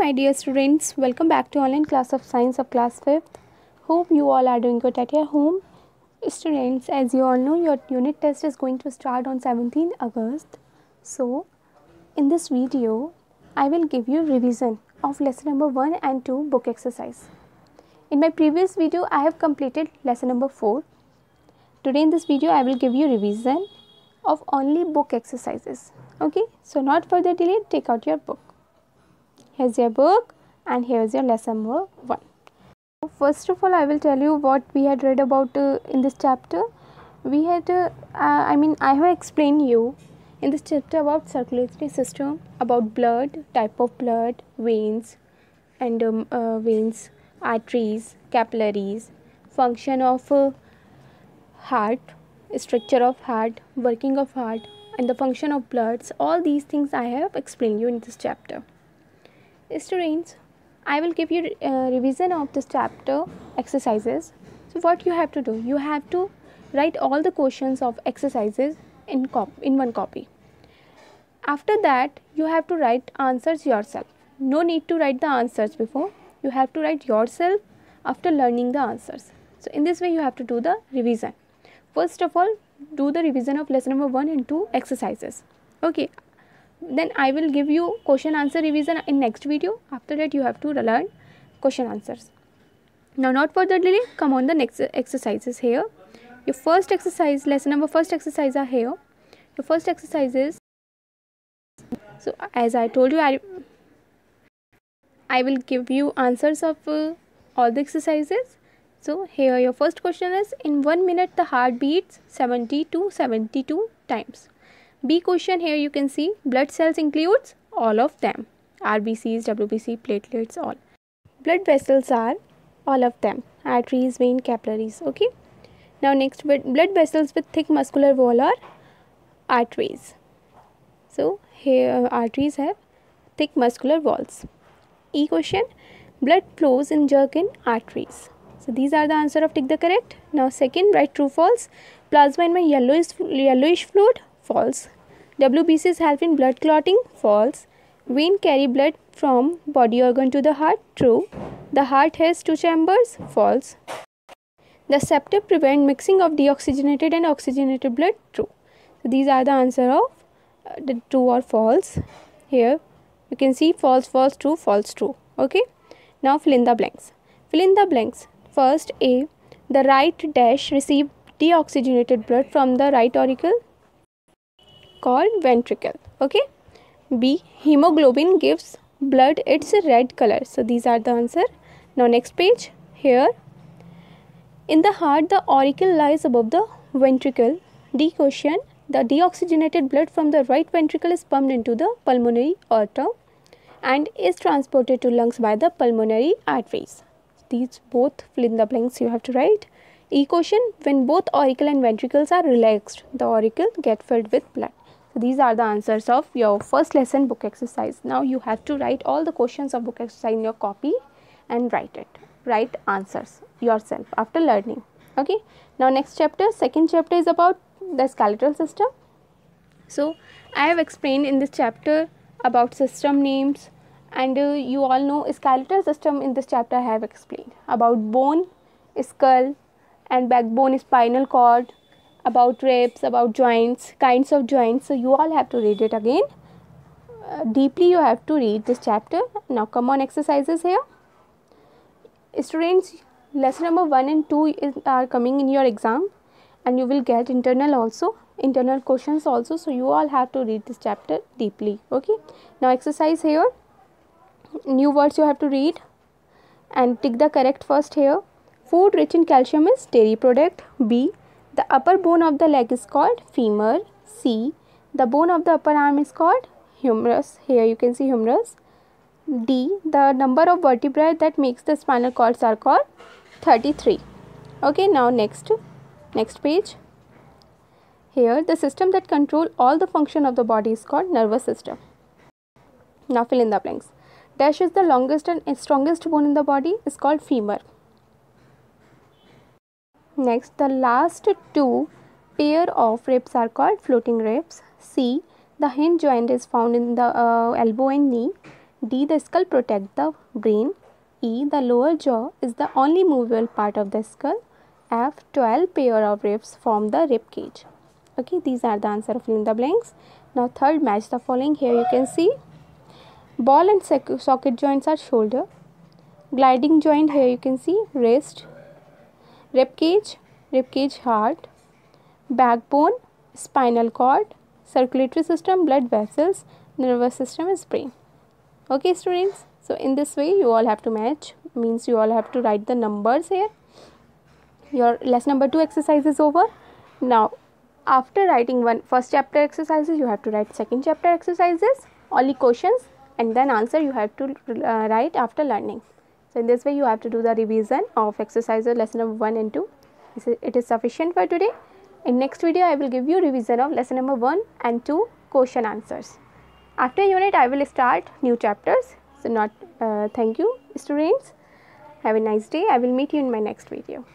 my dear students, welcome back to online class of science of class 5th. Hope you all are doing good at your home. Students, as you all know, your unit test is going to start on 17 August. So, in this video, I will give you revision of lesson number 1 and 2 book exercise. In my previous video, I have completed lesson number 4. Today in this video, I will give you revision of only book exercises. Okay, so not further delay, take out your book. Here's your book and here's your lesson number 1. First of all, I will tell you what we had read about in this chapter. We had, I have explained you in this chapter about circulatory system, about blood, type of blood, veins and veins, arteries, capillaries, function of heart, structure of heart, working of heart and the function of bloods. All these things I have explained you in this chapter. Students, I will give you revision of this chapter exercises. So what you have to do, you have to write all the questions of exercises in one copy. After that, you have to write answers yourself. No need to write the answers before. You have to write yourself after learning the answers. So in this way, you have to do the revision. First of all, do the revision of lesson number 1 and 2 exercises. Okay. Then I will give you question answer revision in next video. After that, you have to learn question answers. Now, not further delay, come on the next exercises here. Your first exercise, lesson number first exercise are here. Your first exercise is, so as I told you, I will give you answers of all the exercises. So here your first question is, in 1 minute the heart beats 70 to 72 times. B question, here you can see blood cells includes all of them, RBCs, WBC, platelets, all. Blood vessels are all of them, arteries, vein, capillaries. Okay. Now next, blood vessels with thick muscular wall are arteries. So here arteries have thick muscular walls. E question, blood flows in jerk in arteries. So these are the answer of tick the correct. Now second, write true false. Plasma in yellowish fluid, false. WBCs help in blood clotting, false. Vein carry blood from body organ to the heart, true. The heart has 2 chambers, false. The septum prevent mixing of deoxygenated and oxygenated blood, true. So these are the answer of the true or false. Here you can see false, false, true, false, true. Okay. Now fill in the blanks. Fill in the blanks. First, A, the right dash receive deoxygenated blood from the right auricle called ventricle. Okay. B, hemoglobin gives blood its red color. So these are the answer. Now next page, here in the heart the auricle lies above the ventricle. D question, the deoxygenated blood from the right ventricle is pumped into the pulmonary aorta and is transported to lungs by the pulmonary arteries. These both fill in the blanks you have to write. E question, when both auricle and ventricles are relaxed, the auricle get filled with blood. So these are the answers of your first lesson book exercise. Now you have to write all the questions of book exercise in your copy and write it. Write answers yourself after learning. Okay. Now next chapter, second chapter is about the skeletal system. So I have explained in this chapter about system names. And you all know skeletal system in this chapter I have explained about bone, skull and backbone, spinal cord, about ribs, about joints, kinds of joints. So you all have to read it again. Deeply you have to read this chapter. Now come on exercises here. Students, lesson number 1 and 2 are coming in your exam and you will get internal questions also. So you all have to read this chapter deeply. Okay. Now exercise here. New words you have to read and tick the correct first here. Food rich in calcium is dairy product. B, the upper bone of the leg is called femur. C, the bone of the upper arm is called humerus. Here you can see humerus. D, the number of vertebrae that makes the spinal cords are called 33. Okay, now next page. Here the system that control all the function of the body is called nervous system. Now fill in the blanks. Dash is the longest and strongest bone in the body is called femur. Next, the last 2 pair of ribs are called floating ribs. C, the hinge joint is found in the elbow and knee. D. The skull protects the brain. E. The lower jaw is the only movable part of the skull. F. 12 pair of ribs form the rib cage. Okay, these are the answer of fill in the blanks. Now third, match the following. Here you can see ball and socket joints are shoulder. Gliding joint, here you can see wrist. Rib cage heart. Backbone, spinal cord. Circulatory system, blood vessels. Nervous system is brain. Okay students, so in this way you all have to match, means you all have to write the numbers here. Your lesson number 2 exercise is over. Now after writing first chapter exercises, you have to write second chapter exercises, only questions, and then answer you have to write after learning. So in this way you have to do the revision of exercises lesson number 1 and 2. It is sufficient for today. In next video I will give you revision of lesson number 1 and 2 question answers. After unit I will start new chapters. So thank you students. Have a nice day. I will meet you in my next video.